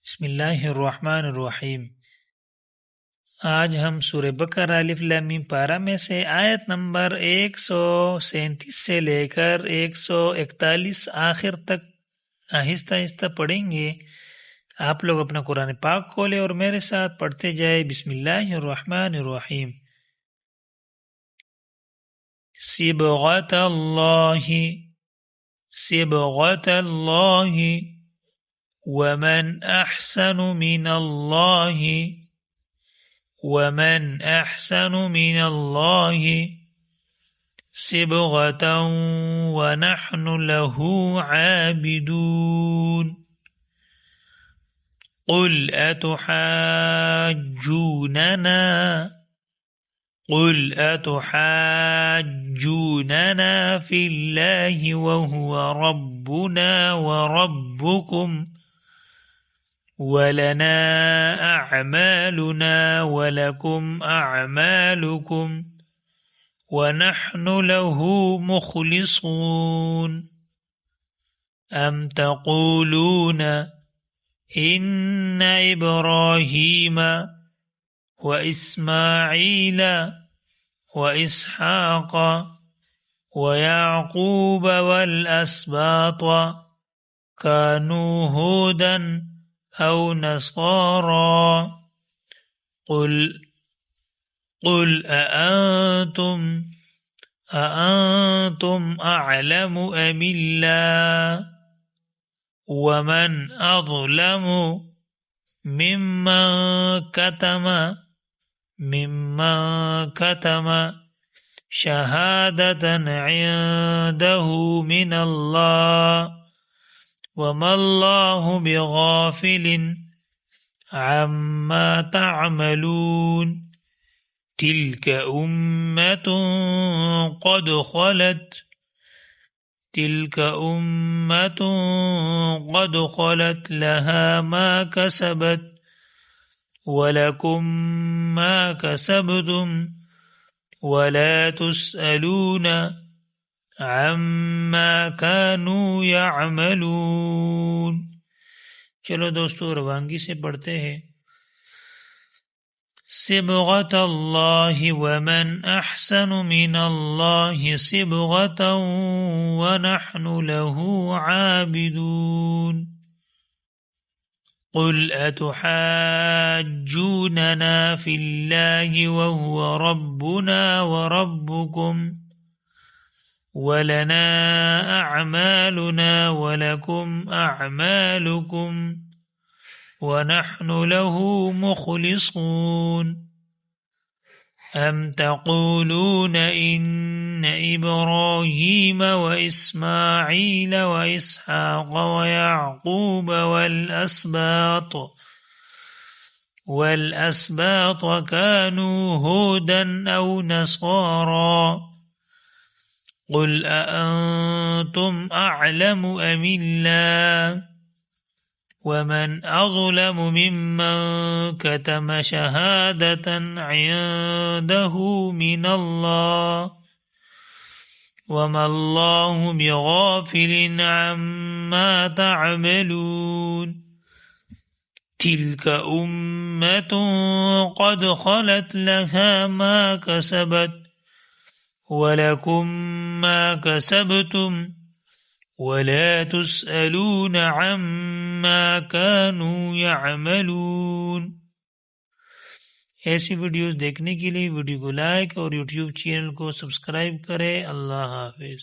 बिस्मिल्लाहिर्रहमानिर्रहीम। आज हम सूरह बकरा अलिफ लाम मीम पारा में से आयत नंबर 137 से लेकर 141 आखिर तक आहिस्ता आहिस्ता पढ़ेंगे। आप लोग अपना कुरान पाक खोले और मेरे साथ पढ़ते जाए। बिस्मिल्लाहिर्रहमानिर्रहीम। सिबगतल्लाहि सिबगतल्लाहि वमन अहसनु मिनल्लाहि सिबगतन वनहनु लहु आबिदून। कुल अतुहाज्जूनना फिल्लाहि वहुवा रब्बुना वरब्बुकुम वलना अअमालुना वलकुम अअमालुकुम वनहनु लहु मुखलिसून। अम तक़ूलून इन्न इब्राहीम व इस्माईल व इसहाक़ व याक़ूब वल अस्बात कानू हुदन औ नसारा। कुल अअंतुम अअलमु अमिल्लाह वमन अज़लमु मिम्मन कतम शहादतन इंदहु मिनल्लाह वमल्लाहु बिगाफिलिन अम्मा तअमलून। तिल्क उम्मतुन क़द ख़लत लहा मा कसबत वलकुम मा कसबतुम वला तुस्अलून अम्मा कानू यअमलून। चलो दोस्तों रवानगी से पढ़ते हैं। सिबगतल्लाहि वमन अहसनु मिनल्लाहि सिबगतन वनहनु लहु आबिदून। कुल अतुहाज्जूनना फिल्लाहि वहुवा रब्बुना वरब्बुकुम वलना अअमालुना वलकुम अअमालुकुम वनहनु लहु मुखलिसून। अम तक़ूलून इन्न इब्राहीम व इस्माईल व इसहाक़ व याक़ूब वल अस्बात कानू हुदन औ नसारा। कुल अअंतुम अअलमु अमिल्लाह वमन अज़लमु मिम्मन कतम शहादतन इंदहु मिनल्लाह वमल्लाहु बिगाफिलिन अम्मा तअमलून। तिल्क उम्मतुन क़द ख़लत लहा मा कसबत वलकुम मा कसबतुम वला तुस्अलून अम्मा कानू यअमलून। ऐसी वीडियोस देखने के लिए वीडियो को लाइक और यूट्यूब चैनल को सब्सक्राइब करें। अल्लाह हाफिज।